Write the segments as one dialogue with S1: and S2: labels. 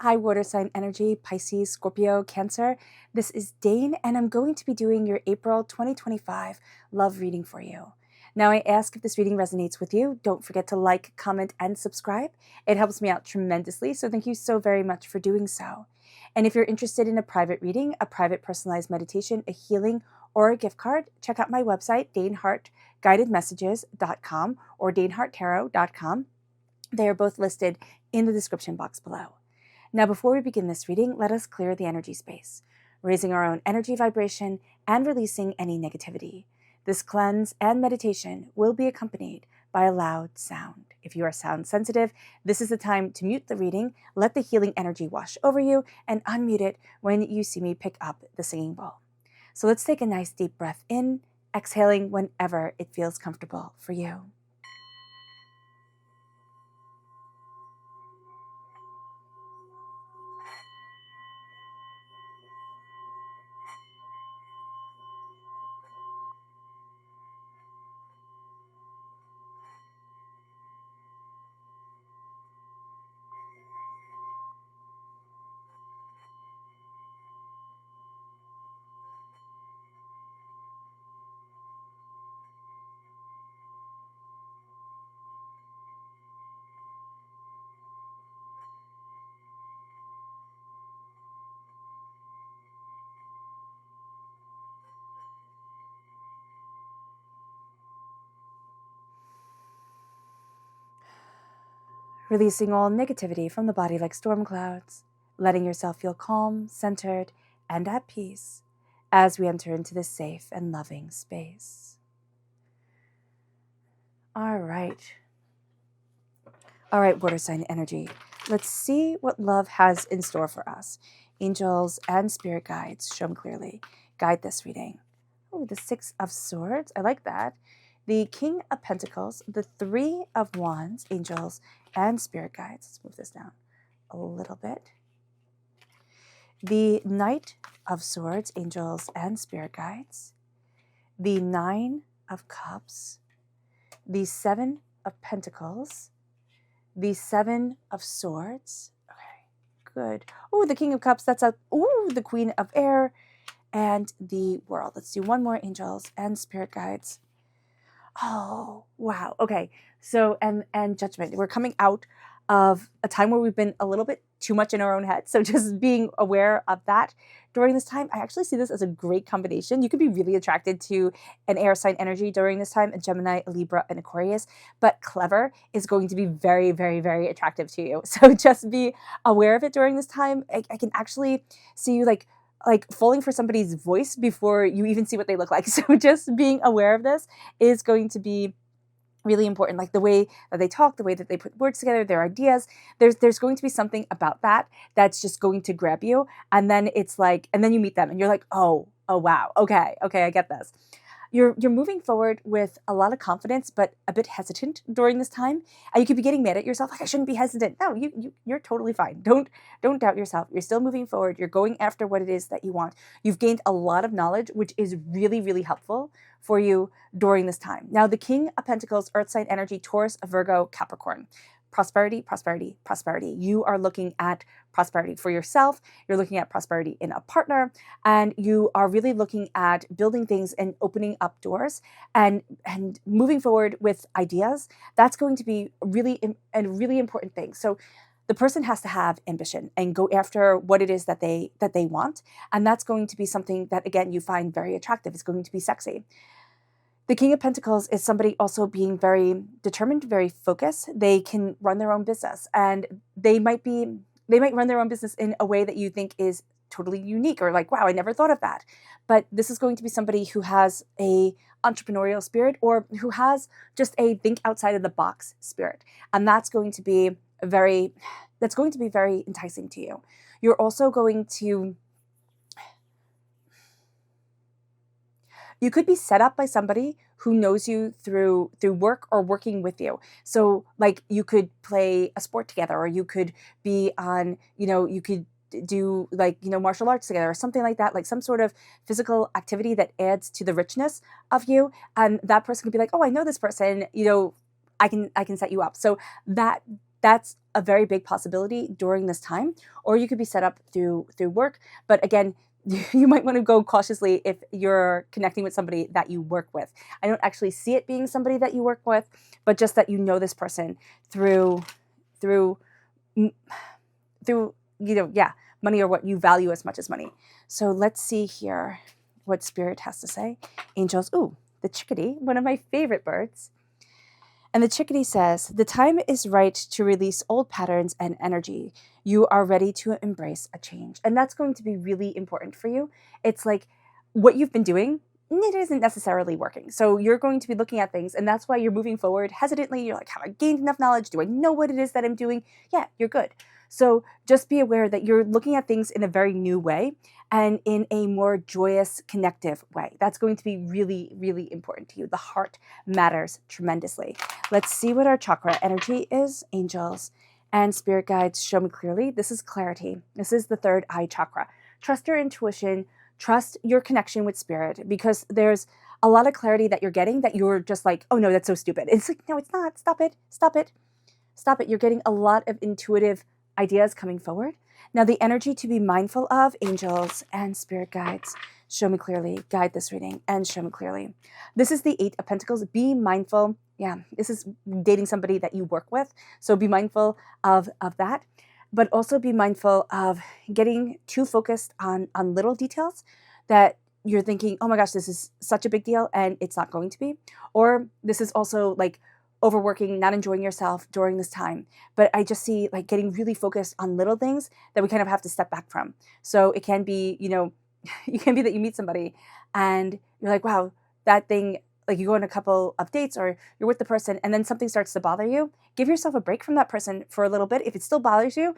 S1: Hi, water sign energy, Pisces, Scorpio, Cancer. This is Dane, and I'm going to be doing your April 2025 love reading for you. Now, I ask if this reading resonates with you. Don't forget to like, comment, and subscribe. It helps me out tremendously, so thank you so very much for doing so. And if you're interested in a private reading, a private personalized meditation, a healing, or a gift card, check out my website, daneharttarot.com or daneharttarot.com. They are both listed in the description box below. Now, before we begin this reading, let us clear the energy space, raising our own energy vibration and releasing any negativity. This cleanse and meditation will be accompanied by a loud sound. If you are sound sensitive, this is the time to mute the reading, let the healing energy wash over you, and unmute it when you see me pick up the singing bowl. So let's take a nice deep breath in, exhaling whenever it feels comfortable for you. Releasing all negativity from the body like storm clouds, letting yourself feel calm, centered, and at peace as we enter into this safe and loving space. All right, water sign energy. Let's see what love has in store for us. Angels and spirit guides, show them clearly. Guide this reading. Oh, the Six of Swords. I like that. The King of Pentacles, the Three of Wands, angels and spirit guides. Let's move this down a little bit. The Knight of Swords, angels and spirit guides. The Nine of Cups. The Seven of Pentacles. The Seven of Swords. Okay, good. Oh, the King of Cups. That's the Queen of Air and the World. Let's do one more, angels and spirit guides. Oh, wow. Okay. So, and judgment. We're coming out of a time where we've been a little bit too much in our own head. So just being aware of that during this time, I actually see this as a great combination. You could be really attracted to an air sign energy during this time, a Gemini, a Libra, and Aquarius, but clever is going to be very, very, very attractive to you. So just be aware of it during this time. I can actually see you like falling for somebody's voice before you even see what they look like. So just being aware of this is going to be really important. Like the way that they talk, the way that they put words together, their ideas, there's going to be something about that that's just going to grab you. And then it's like, and then you meet them and you're like, oh wow. Okay, I get this. You're moving forward with a lot of confidence, but a bit hesitant during this time. And you could be getting mad at yourself, like I shouldn't be hesitant. No, you're totally fine. Don't doubt yourself. You're still moving forward. You're going after what it is that you want. You've gained a lot of knowledge, which is really, really helpful for you during this time. Now, the King of Pentacles, Earth sign energy, Taurus, Virgo, Capricorn. Prosperity, prosperity, prosperity. You are looking at prosperity for yourself. You're looking at prosperity in a partner, and you are really looking at building things and opening up doors and moving forward with ideas. That's going to be really a really important thing. So the person has to have ambition and go after what it is that they want, and that's going to be something that, again, you find very attractive. It's going to be sexy. The King of Pentacles is somebody also being very determined, very focused. They can run their own business, and they might run their own business in a way that you think is totally unique or like, wow, I never thought of that. But this is going to be somebody who has a entrepreneurial spirit or who has just a think outside of the box spirit. And that's going to be very enticing to you. You're also going to, you could be set up by somebody who knows you through work or working with you. So like you could play a sport together, or you could be on, you could do martial arts together or something like that, like some sort of physical activity that adds to the richness of you. And that person could be like, oh, I know this person, I can set you up. So that's a very big possibility during this time, or you could be set up through work. But again, you might want to go cautiously if you're connecting with somebody that you work with. I don't actually see it being somebody that you work with, but just that you know this person through money, or what you value as much as money. So let's see here what Spirit has to say. Angels, ooh, the chickadee, one of my favorite birds. And the chickadee says, the time is right to release old patterns and energy. You are ready to embrace a change. And that's going to be really important for you. It's like what you've been doing, it isn't necessarily working. So you're going to be looking at things, and that's why you're moving forward hesitantly. You're like, have I gained enough knowledge? Do I know what it is that I'm doing? Yeah, you're good. So just be aware that you're looking at things in a very new way and in a more joyous, connective way. That's going to be really, really important to you. The heart matters tremendously. Let's see what our chakra energy is. Angels and spirit guides, show me clearly. This is clarity. This is the third eye chakra. Trust your intuition. Trust your connection with spirit, because there's a lot of clarity that you're getting that you're just like, oh no, that's so stupid. It's like, no, it's not. Stop it. Stop it. Stop it. You're getting a lot of intuitive ideas coming forward. Now, the energy to be mindful of, angels and spirit guides, show me clearly, guide this reading, and show me clearly. This is the Eight of Pentacles. Be mindful. Yeah, this is dating somebody that you work with. So be mindful of that, but also be mindful of getting too focused on little details that you're thinking, oh my gosh, this is such a big deal, and it's not going to be. Or this is also like overworking, not enjoying yourself during this time. But I just see like getting really focused on little things that we kind of have to step back from. So it can be, it can be that you meet somebody and you're like, wow, that thing, like you go on a couple of dates or you're with the person and then something starts to bother you. Give yourself a break from that person for a little bit. If it still bothers you,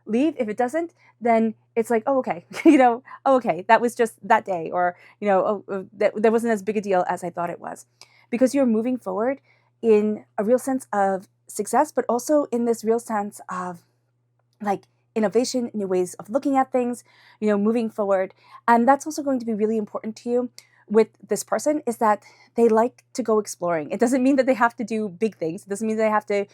S1: leave. If it doesn't, then it's like, oh, okay, oh, okay, that was just that day. Or, that wasn't as big a deal as I thought it was. Because you're moving forward in a real sense of success, but also in this real sense of like innovation, new ways of looking at things, moving forward. And that's also going to be really important to you with this person, is that they like to go exploring. It doesn't mean that they have to do big things. It doesn't mean they have to,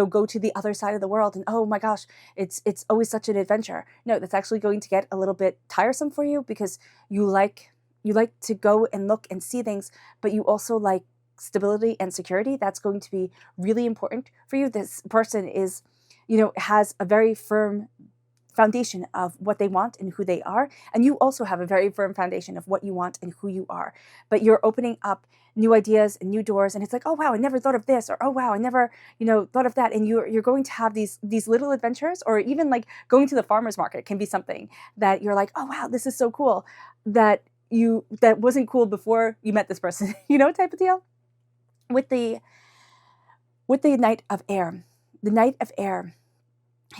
S1: go to the other side of the world and, oh my gosh, it's always such an adventure. No, that's actually going to get a little bit tiresome for you, because you like to go and look and see things, but you also like stability and security. That's going to be really important for you. This person is, has a very firm foundation of what they want and who they are. And you also have a very firm foundation of what you want and who you are. But you're opening up new ideas and new doors. And it's like, oh, wow, I never thought of this. Or, oh, wow, I never, thought of that. And you're going to have these little adventures, or even like going to the farmer's market can be something that you're like, oh, wow, this is so cool, that wasn't cool before you met this person, type of deal. With the Knight of Air, the Knight of Air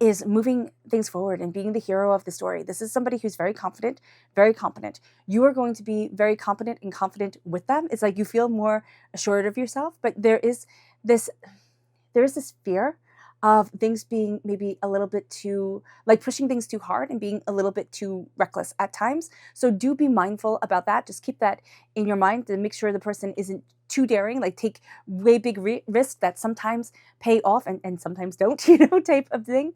S1: is moving things forward and being the hero of the story. This is somebody who's very confident, very competent. You are going to be very competent and confident with them. It's like you feel more assured of yourself, but there is this fear of things being maybe a little bit too, like pushing things too hard and being a little bit too reckless at times. So do be mindful about that. Just keep that in your mind to make sure the person isn't too daring, like take way big risks that sometimes pay off and sometimes don't, type of thing.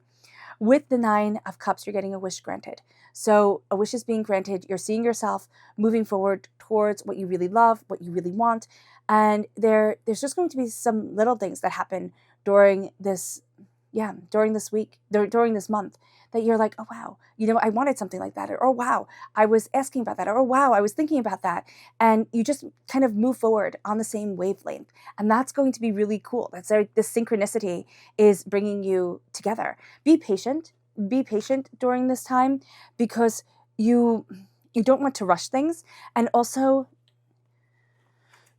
S1: With the Nine of Cups, you're getting a wish granted. So a wish is being granted. You're seeing yourself moving forward towards what you really love, what you really want. And there's just going to be some little things that happen during this week, during this month, that you're like, oh, wow, I wanted something like that. Or, oh, wow, I was asking about that. Or, oh, wow, I was thinking about that. And you just kind of move forward on the same wavelength. And that's going to be really cool. That's this synchronicity is bringing you together. Be patient during this time, because you don't want to rush things. And also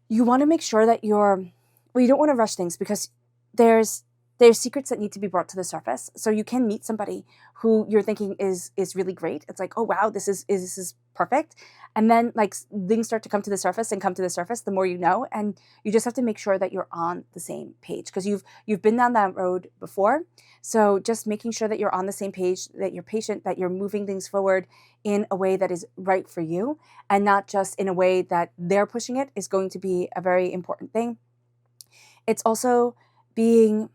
S1: you want to make sure that you don't want to rush things, because there's secrets that need to be brought to the surface. So you can meet somebody who you're thinking is really great. It's like, oh, wow, this is perfect. And then like things start to come to the surface the more you know. And you just have to make sure that you're on the same page, because you've been down that road before. So just making sure that you're on the same page, that you're patient, that you're moving things forward in a way that is right for you, and not just in a way that they're pushing it, is going to be a very important thing. It's also being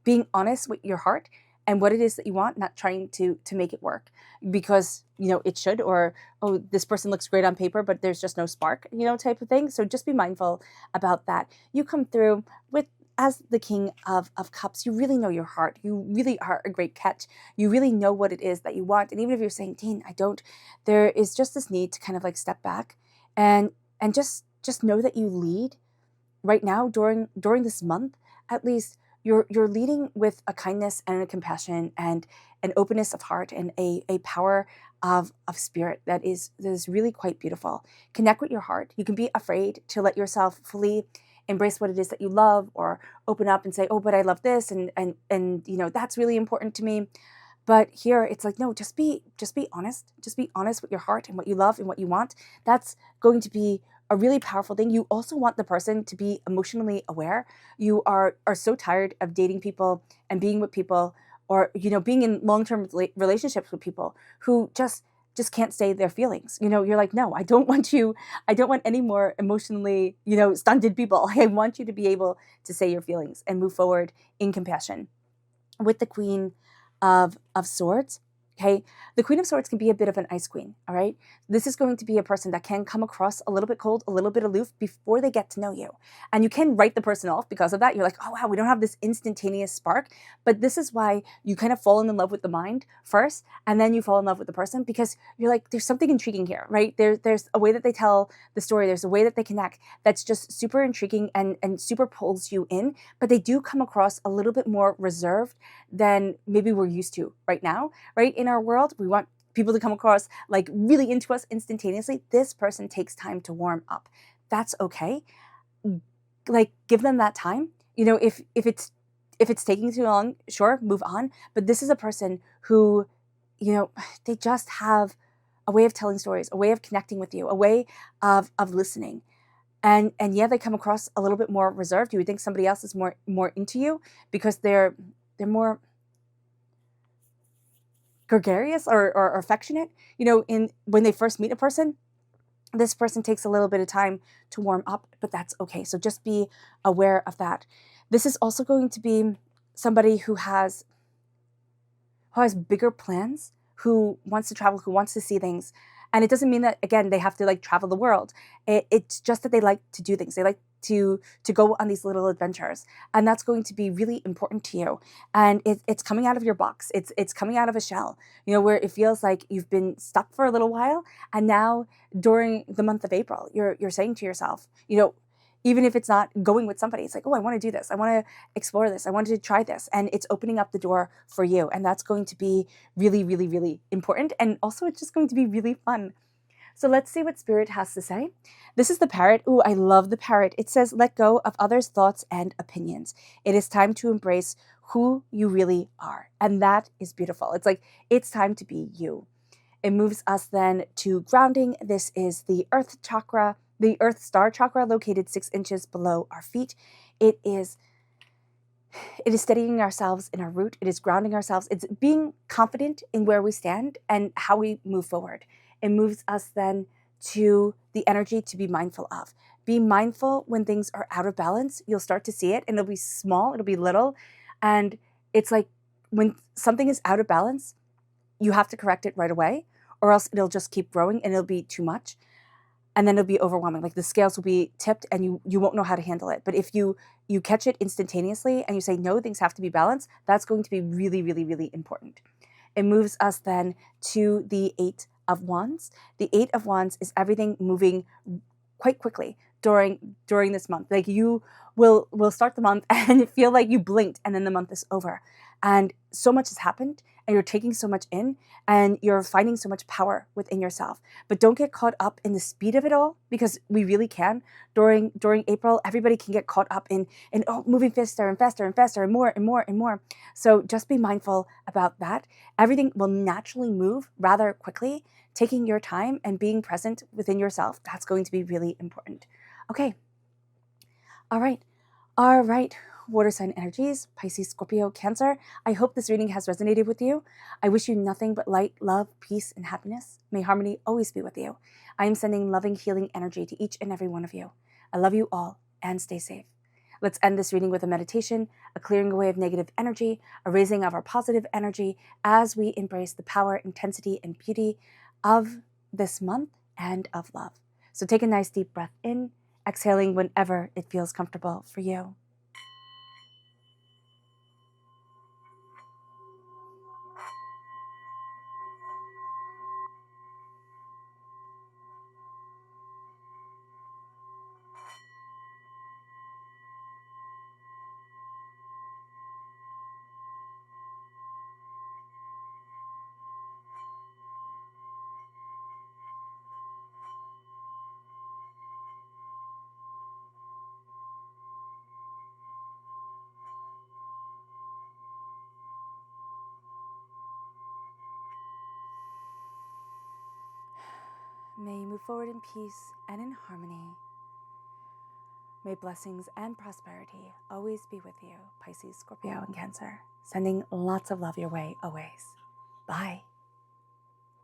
S1: being honest with your heart and what it is that you want, not trying to make it work because, it should, or, oh, this person looks great on paper, but there's just no spark, type of thing. So just be mindful about that. You come through with, as the King of Cups, you really know your heart. You really are a great catch. You really know what it is that you want. And even if you're saying, Dane, I don't, there is just this need to kind of like step back and just know that you lead right now during this month. At least you're leading with a kindness and a compassion and an openness of heart and a power of spirit that is really quite beautiful. Connect with your heart. You can be afraid to let yourself fully embrace what it is that you love, or open up and say, oh, but I love this, and that's really important to me. But here it's like, no, just be honest. Just be honest with your heart and what you love and what you want. That's going to be a really powerful thing. You also want the person to be emotionally aware. You are so tired of dating people and being with people, or being in long-term relationships with people who just can't say their feelings. You're like, no, I don't want any more emotionally, stunted people. I want you to be able to say your feelings and move forward in compassion. With the Queen of Swords, okay, the Queen of Swords can be a bit of an ice queen, all right? This is going to be a person that can come across a little bit cold, a little bit aloof before they get to know you. And you can write the person off because of that. You're like, oh, wow, we don't have this instantaneous spark. But this is why you kind of fall in love with the mind first, and then you fall in love with the person, because you're like, there's something intriguing here, right? There's a way that they tell the story. There's a way that they connect that's just super intriguing and super pulls you in. But they do come across a little bit more reserved than maybe we're used to right now, right? In our world, we want people to come across like really into us instantaneously. This person takes time to warm up. That's okay. Like, give them that time. If it's taking too long, sure, move on. But this is a person who, they just have a way of telling stories, a way of connecting with you, a way of listening. And yeah, they come across a little bit more reserved. You would think somebody else is more into you because they're more gregarious or affectionate. When they first meet a person, this person takes a little bit of time to warm up, but that's okay. So just be aware of that. This is also going to be somebody who has bigger plans, who wants to travel, who wants to see things. And it doesn't mean that, again, they have to like travel the world. It's just that they like to do things. They like to go on these little adventures. And that's going to be really important to you. And it's coming out of your box. It's coming out of a shell, where it feels like you've been stuck for a little while. And now during the month of April, you're saying to yourself, even if it's not going with somebody, it's like, oh, I want to do this. I want to explore this. I want to try this. And it's opening up the door for you. And that's going to be really, really, really important. And also it's just going to be really fun. So let's see what Spirit has to say. This is the parrot. Ooh, I love the parrot. It says, let go of others' thoughts and opinions. It is time to embrace who you really are. And that is beautiful. It's like, it's time to be you. It moves us then to grounding. This is the earth chakra, the earth star chakra, located 6 inches below our feet. It is steadying ourselves in our root. It is grounding ourselves. It's being confident in where we stand and how we move forward. It moves us then to the energy to be mindful of. Be mindful when things are out of balance. You'll start to see it, and it'll be small, it'll be little. And it's like when something is out of balance, you have to correct it right away, or else it'll just keep growing and it'll be too much. And then it'll be overwhelming. Like the scales will be tipped and you won't know how to handle it. But if you catch it instantaneously and you say, no, things have to be balanced, that's going to be really, really, really important. It moves us then to the 8 of Wands. The 8 of Wands is everything moving quite quickly during this month. Like you will start the month and feel like you blinked and then the month is over. And so much has happened and you're taking so much in and you're finding so much power within yourself. But don't get caught up in the speed of it all, because we really can. During April, everybody can get caught up in moving faster and faster and faster and more and more and more. So just be mindful about that. Everything will naturally move rather quickly. Taking your time and being present within yourself, that's going to be really important. Okay. All right. Water sign energies, Pisces, Scorpio, Cancer. I hope this reading has resonated with you. I wish you nothing but light, love, peace, and happiness. May harmony always be with you. I am sending loving, healing energy to each and every one of you. I love you all and stay safe. Let's end this reading with a meditation, a clearing away of negative energy, a raising of our positive energy as we embrace the power, intensity, and beauty of this month and of love. So take a nice deep breath in, exhaling whenever it feels comfortable for you. May you move forward in peace and in harmony. May blessings and prosperity always be with you, Pisces, Scorpio, and Cancer. Sending lots of love your way always. Bye.